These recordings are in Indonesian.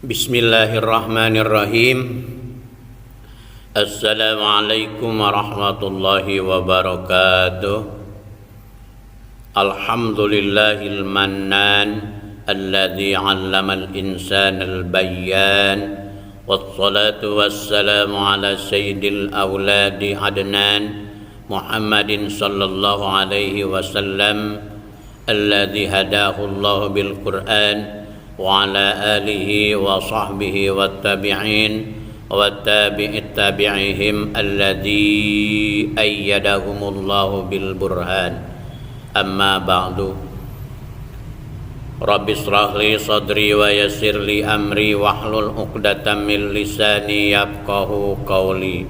Bismillahirrahmanirrahim. Assalamualaikum warahmatullahi wabarakatuh. Alhamdulillahil mannan alladzi 'allamal insana al-bayyan. Wassalatu wassalamu ala sayyidil awladi adnan Muhammadin sallallahu alaihi wasallam alladzi hadahu Allah bil Qur'an wa ala alihi wa sahbihi wattabi'in wa tabi'it tabi'ihim alladzi ayyadahumullahu bil burhan. Amma ba'du. Rabbi shrah li sadri wa yassir li amri wahlul 'uqdatam min lisani yafqahu qawli.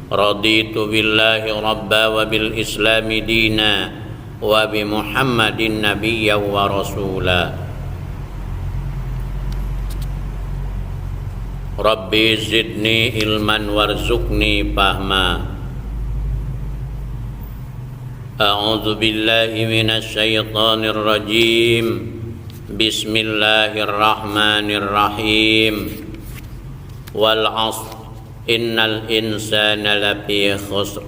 Raditu billahi rabba wa bil islami dina wa bi Muhammadin nabiyyan wa rasula. Rabbi zidni ilman warzuqni fahma. A'udzu billahi minasy syaithanir rajim. Bismillahirrahmanirrahim. Wal 'ashr innal insana lafi khusr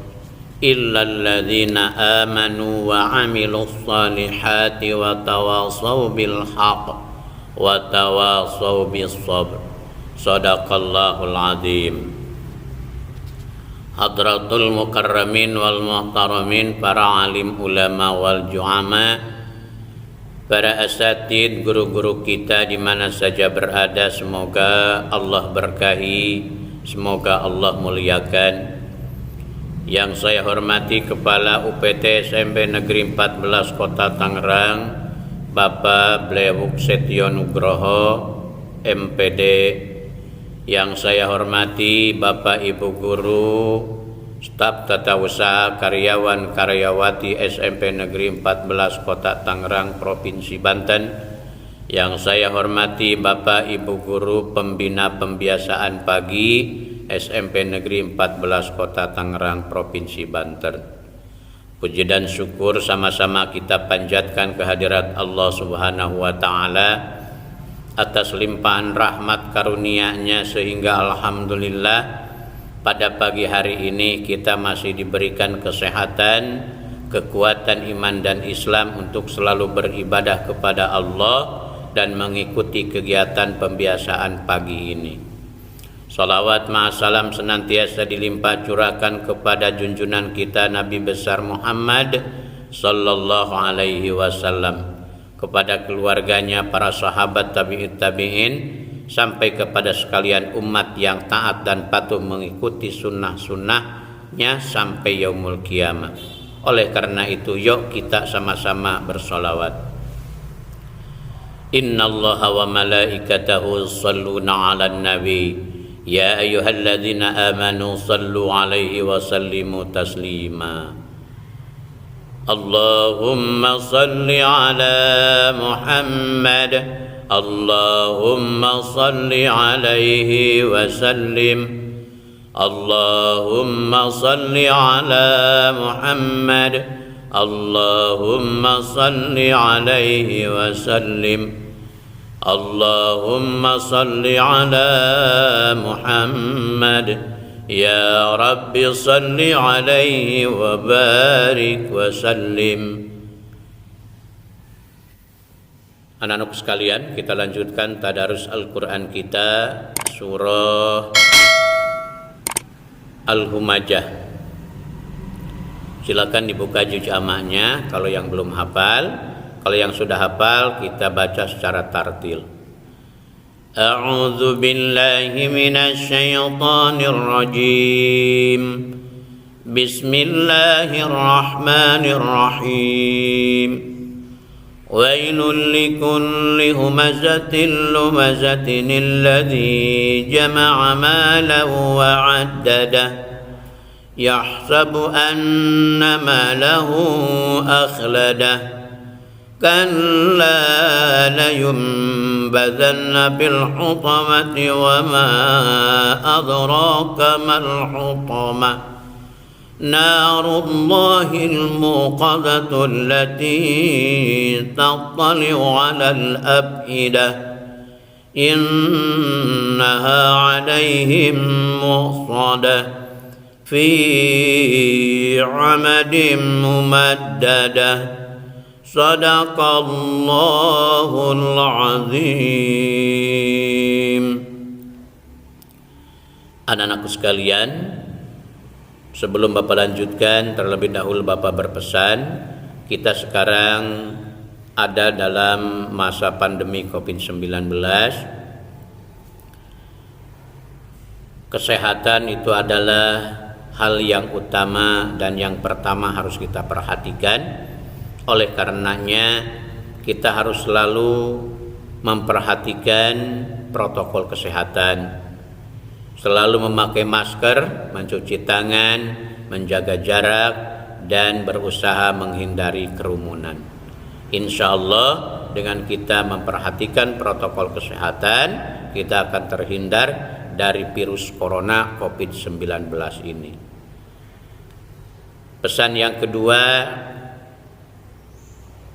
illal ladzina amanu wa 'amilus shalihati wa tawasaw bil haqq wa tawasaw bis sabr. Sadaqallahul azim. Hadratul mukarramin wal muhtaramin, para alim ulama wal ju'ama, para asatid, guru-guru kita di mana saja berada, semoga Allah berkahi, semoga Allah muliakan. Yang saya hormati Kepala UPT SMP Negeri 14 Kota Tangerang, Bapak Blewuk Setio Nugroho MPD. Yang saya hormati Bapak Ibu Guru, staf tata usaha, karyawan karyawati SMP Negeri 14 Kota Tangerang Provinsi Banten. Yang saya hormati Bapak Ibu Guru Pembina Pembiasaan Pagi SMP Negeri 14 Kota Tangerang Provinsi Banten. Puji dan syukur sama-sama kita panjatkan kehadirat Allah Subhanahu wa taala atas limpahan rahmat karunia-Nya, sehingga alhamdulillah pada pagi hari ini kita masih diberikan kesehatan, kekuatan iman dan Islam untuk selalu beribadah kepada Allah dan mengikuti kegiatan pembiasaan pagi ini. Salawat ma'asalam senantiasa dilimpah curahkan kepada junjungan kita Nabi besar Muhammad sallallahu alaihi wasallam, kepada keluarganya, para sahabat, tabi'in tabi'in, sampai kepada sekalian umat yang taat dan patuh mengikuti sunnah-sunnahnya sampai yaumul kiamah. Oleh karena itu, yuk kita sama-sama bersolawat. Innallaha wa malaikatahu shalluna 'alan nabi ya ayyuhalladzina amanu shallu 'alaihi wa sallimu taslima. Allahumma salli ala Muhammad, Allahumma salli alaihi wa sallim. Allahumma salli ala Muhammad, Allahumma salli alaihi wa sallim. Allahumma salli ala Muhammad, ya Rabbi salli alaihi wa barik wa sallim. Anak-anak sekalian, kita lanjutkan tadarus Al-Quran kita, surah Al-Humajah. Silakan dibuka juz ammahnya kalau yang belum hafal. Kalau yang sudah hafal, kita baca secara tartil. A'udzu billahi minasy syaithanir rajim. Bismillahirrahmanirrahim. Wailul likulli humazatin lumazatin alladzi jama'a malahu wa 'addadah yahsabu anna malahu akhladah kalla layunbadhanna bil hutamati wa ma adraka mal hutamah narullahil muqadatul lati tattali'u 'alal afidah innaha 'alaihim muhsadah fi 'amadin mumaddadah. Sadaqallahul azim. Anak-anakku sekalian, sebelum Bapak lanjutkan, terlebih dahulu Bapak berpesan, kita sekarang ada dalam masa pandemi COVID-19. Kesehatan itu adalah hal yang utama dan yang pertama harus kita perhatikan. Oleh karenanya kita harus selalu memperhatikan protokol kesehatan, selalu memakai masker, mencuci tangan, menjaga jarak, dan berusaha menghindari kerumunan. Insya Allah dengan kita memperhatikan protokol kesehatan, kita akan terhindar dari virus corona COVID-19 ini. Pesan yang kedua,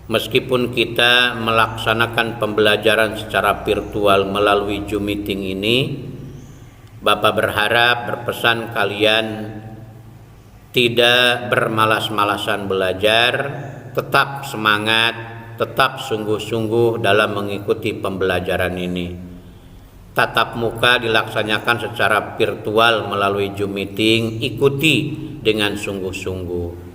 meskipun kita melaksanakan pembelajaran secara virtual melalui Zoom meeting ini, Bapak berpesan kalian tidak bermalas-malasan belajar, tetap semangat, tetap sungguh-sungguh dalam mengikuti pembelajaran ini. Tatap muka dilaksanakan secara virtual melalui Zoom meeting, ikuti dengan sungguh-sungguh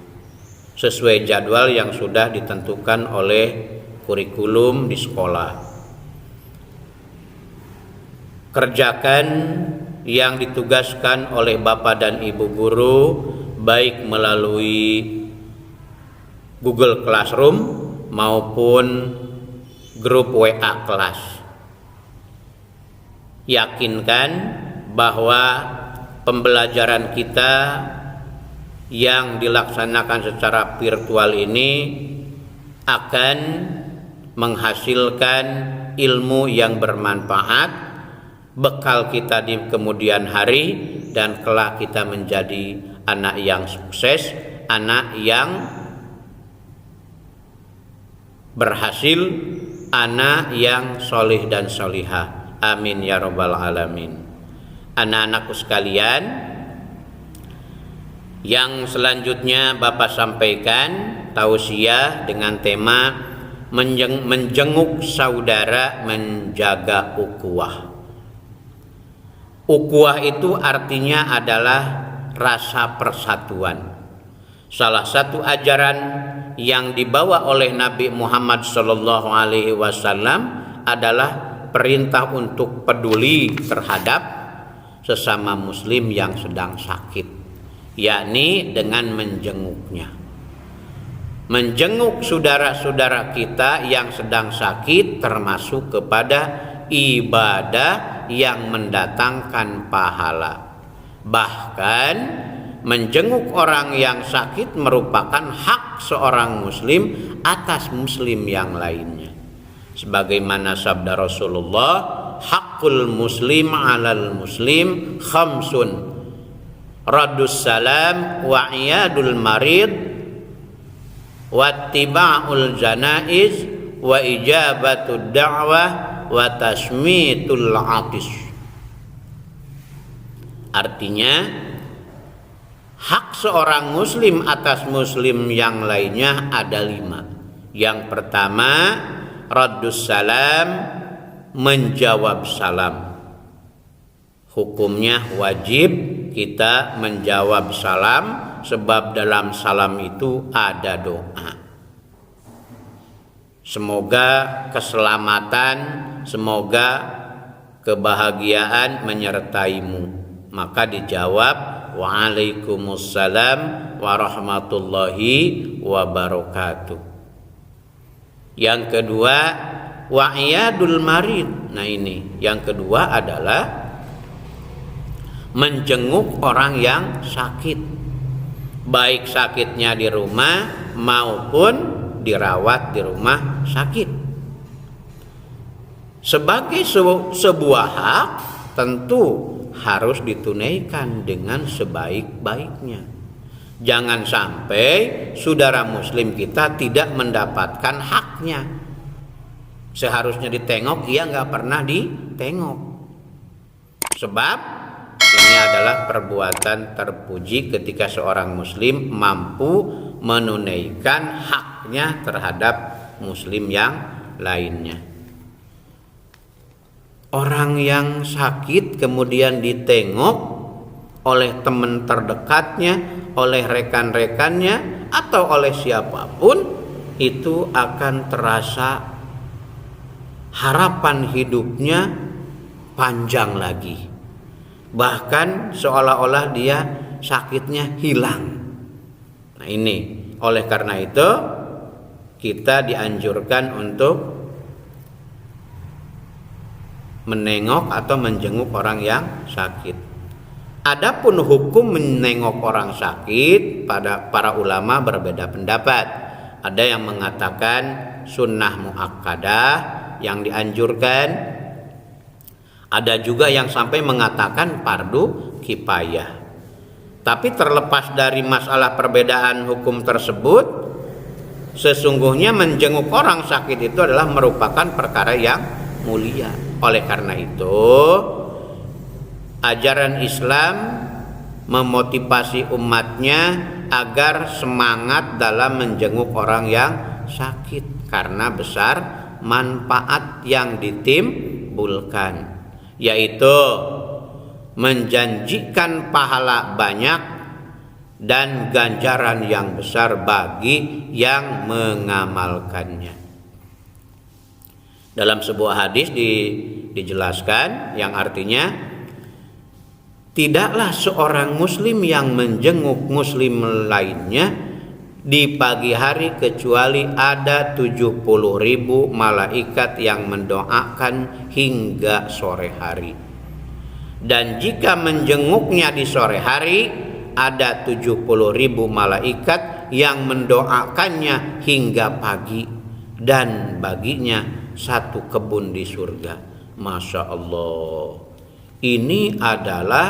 sesuai jadwal yang sudah ditentukan oleh kurikulum di sekolah. Kerjakan yang ditugaskan oleh Bapak dan Ibu guru, baik melalui Google Classroom maupun grup WA kelas. Yakinkan bahwa pembelajaran kita yang dilaksanakan secara virtual ini akan menghasilkan ilmu yang bermanfaat, bekal kita di kemudian hari, dan kelak kita menjadi anak yang sukses, anak yang berhasil, anak yang solih dan solihah. Amin ya rabbal alamin. Anak-anakku sekalian, yang selanjutnya Bapak sampaikan tausiah dengan tema menjenguk saudara, menjaga ukhuwah. Ukhuwah itu artinya adalah rasa persatuan. Salah satu ajaran yang dibawa oleh Nabi Muhammad SAW adalah perintah untuk peduli terhadap sesama muslim yang sedang sakit, yakni dengan menjenguknya. Menjenguk saudara-saudara kita yang sedang sakit termasuk kepada ibadah yang mendatangkan pahala. Bahkan menjenguk orang yang sakit merupakan hak seorang muslim atas muslim yang lainnya. Sebagaimana sabda Rasulullah, haqqul muslim 'alal muslim khamsun, raddus salam wa iyadul marid wattiba'ul janaiz wa ijabatud da'wah wa tasmitul atis. Artinya, hak seorang muslim atas muslim yang lainnya ada 5. Yang pertama, raddus salam, menjawab salam. Hukumnya wajib kita menjawab salam, sebab dalam salam itu ada doa. Semoga keselamatan, semoga kebahagiaan menyertaimu. Maka dijawab, waalaikumsalam warahmatullahi wabarakatuh. Yang kedua, wa'iyadul marid. Nah ini, yang kedua adalah menjenguk orang yang sakit, baik sakitnya di rumah maupun dirawat di rumah sakit. Sebagai sebuah hak, tentu harus ditunaikan dengan sebaik-baiknya. Jangan sampai saudara muslim kita tidak mendapatkan haknya. seharusnya ditengok, ia nggak pernah ditengok. Sebab ini adalah perbuatan terpuji ketika seorang muslim mampu menunaikan haknya terhadap muslim yang lainnya. Orang yang sakit kemudian ditengok oleh teman terdekatnya, oleh rekan-rekannya, atau oleh siapapun, itu akan terasa harapan hidupnya panjang lagi. Bahkan seolah-olah dia sakitnya hilang. Nah ini, oleh karena itu kita dianjurkan untuk menengok atau menjenguk orang yang sakit. Adapun hukum menengok orang sakit, pada para ulama berbeda pendapat. Ada yang mengatakan sunnah muakkadah yang dianjurkan. Ada juga yang sampai mengatakan fardu kifayah. Tapi terlepas dari masalah perbedaan hukum tersebut, sesungguhnya menjenguk orang sakit itu adalah merupakan perkara yang mulia. Oleh karena itu, ajaran Islam memotivasi umatnya agar semangat dalam menjenguk orang yang sakit, karena besar manfaat yang ditimbulkan, yaitu menjanjikan pahala banyak dan ganjaran yang besar bagi yang mengamalkannya. Dalam sebuah hadis dijelaskan yang artinya, tidaklah seorang muslim yang menjenguk muslim lainnya di pagi hari kecuali ada 70.000 malaikat yang mendoakan hingga sore hari. Dan jika menjenguknya di sore hari, ada 70.000 malaikat yang mendoakannya hingga pagi, dan baginya satu kebun di surga. Masya Allah, ini adalah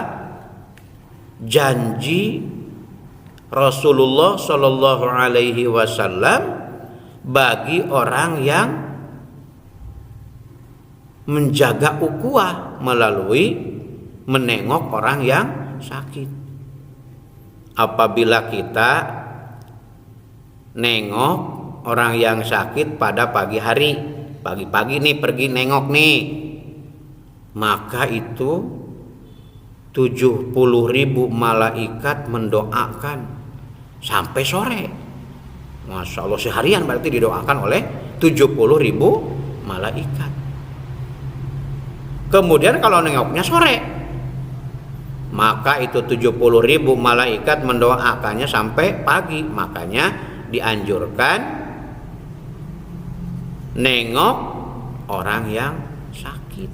janji Rasulullah Shallallahu Alaihi Wasallam bagi orang yang menjaga ukhuwah melalui menengok orang yang sakit. Apabila kita nengok orang yang sakit pada pagi hari, pagi-pagi nih pergi nengok nih, maka itu 70.000 malaikat mendoakan sampai sore. Masya Allah, seharian berarti didoakan oleh 70.000 malaikat. Kemudian kalau nengoknya sore, maka itu 70.000 malaikat mendoakannya sampai pagi. Makanya dianjurkan nengok orang yang sakit.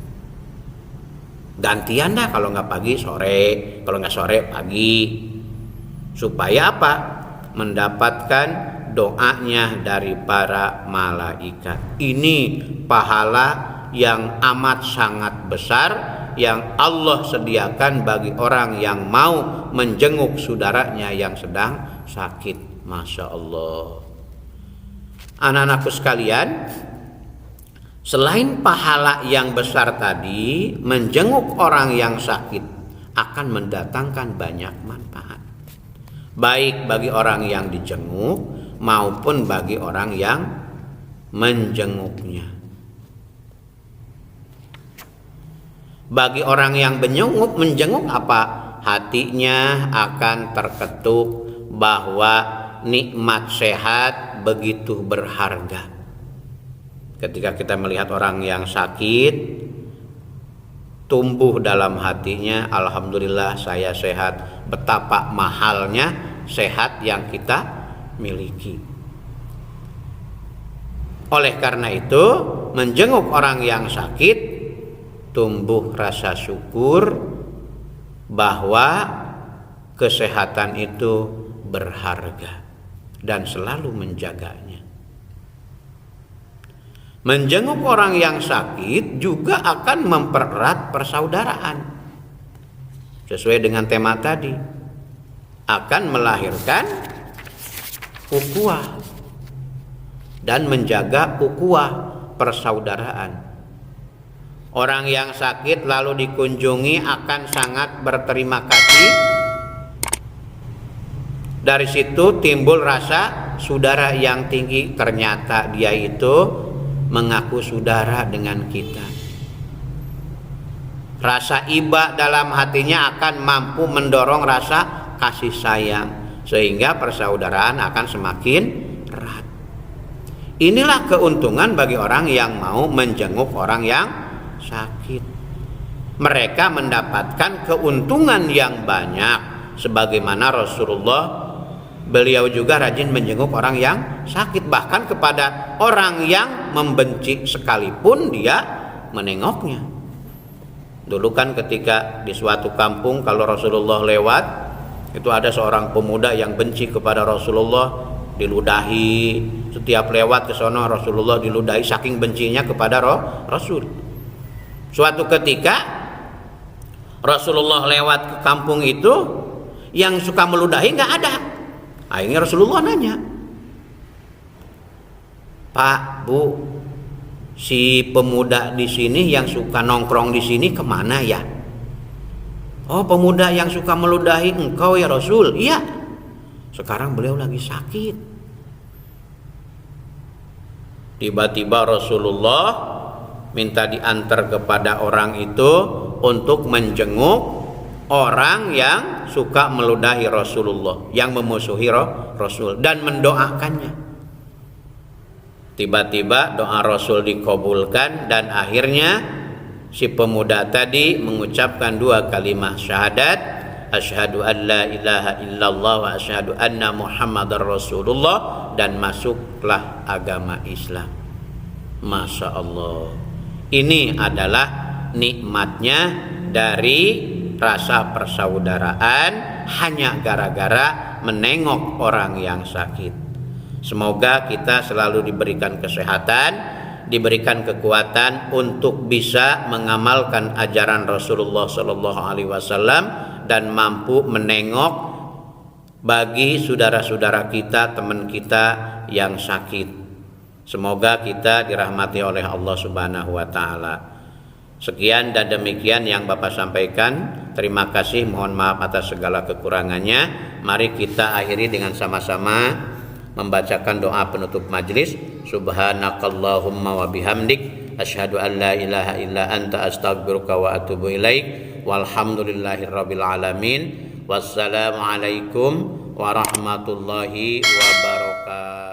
Gantian dah, kalau nggak pagi sore, kalau nggak sore pagi. Supaya apa? Mendapatkan doanya dari para malaikat. Ini pahala yang amat sangat besar yang Allah sediakan bagi orang yang mau menjenguk saudaranya yang sedang sakit. Masya Allah. Anak-anakku sekalian, selain pahala yang besar tadi, menjenguk orang yang sakit akan mendatangkan banyak manfaat, baik bagi orang yang dijenguk maupun bagi orang yang menjenguknya. Bagi orang yang menjenguk apa? Hatinya akan terketuk bahwa nikmat sehat begitu berharga. Ketika kita melihat orang yang sakit, tumbuh dalam hatinya, alhamdulillah saya sehat. Betapa mahalnya sehat yang kita miliki. Oleh karena itu, menjenguk orang yang sakit, tumbuh rasa syukur bahwa kesehatan itu berharga dan selalu menjaganya. Menjenguk orang yang sakit juga akan mempererat persaudaraan. Sesuai dengan tema tadi, akan melahirkan ukhuwah dan menjaga ukhuwah, persaudaraan. Orang yang sakit lalu dikunjungi akan sangat berterima kasih. Dari situ timbul rasa saudara yang tinggi. Ternyata dia itu mengaku saudara dengan kita. Rasa iba dalam hatinya akan mampu mendorong rasa kasih sayang, sehingga persaudaraan akan semakin erat. Inilah keuntungan bagi orang yang mau menjenguk orang yang sakit. Mereka mendapatkan keuntungan yang banyak, sebagaimana Rasulullah, beliau juga rajin menjenguk orang yang sakit, bahkan kepada orang yang membenci sekalipun dia menengoknya. Dulu kan ketika di suatu kampung kalau Rasulullah lewat, itu ada seorang pemuda yang benci kepada Rasulullah, diludahi. Setiap lewat ke sana Rasulullah diludahi, saking bencinya kepada Rasul. Suatu ketika Rasulullah lewat ke kampung itu, yang suka meludahi nggak ada. Akhirnya Rasulullah nanya, "Pak, Bu, si pemuda di sini yang suka nongkrong di sini kemana ya?" "Oh, pemuda yang suka meludahi engkau ya Rasul?" "Iya, sekarang beliau lagi sakit." Tiba-tiba Rasulullah minta diantar kepada orang itu untuk menjenguk orang yang suka meludahi Rasulullah, yang memusuhi Rasul, dan mendoakannya. Tiba-tiba doa Rasul dikabulkan dan akhirnya si pemuda tadi mengucapkan 2 kalimat syahadat, asyhadu an la ilaha illallah wa asyhadu anna muhammadar rasulullah, dan masuklah agama Islam. Masya Allah. Ini adalah nikmatnya dari rasa persaudaraan hanya gara-gara menengok orang yang sakit. Semoga kita selalu diberikan kesehatan, diberikan kekuatan untuk bisa mengamalkan ajaran Rasulullah Sallallahu Alaihi Wasallam dan mampu menengok bagi saudara-saudara kita, teman kita yang sakit. Semoga kita dirahmati oleh Allah Subhanahu wa taala. Sekian dan demikian yang Bapak sampaikan. Terima kasih, mohon maaf atas segala kekurangannya. Mari kita akhiri dengan sama-sama membacakan doa penutup majelis. Subhanakallahumma wa bihamdik, asyhadu an la ilaha illa anta, astaghfiruka wa atubu ilaik. Walhamdulillahirabbil alamin. Wassalamualaikum warahmatullahi wabarakatuh.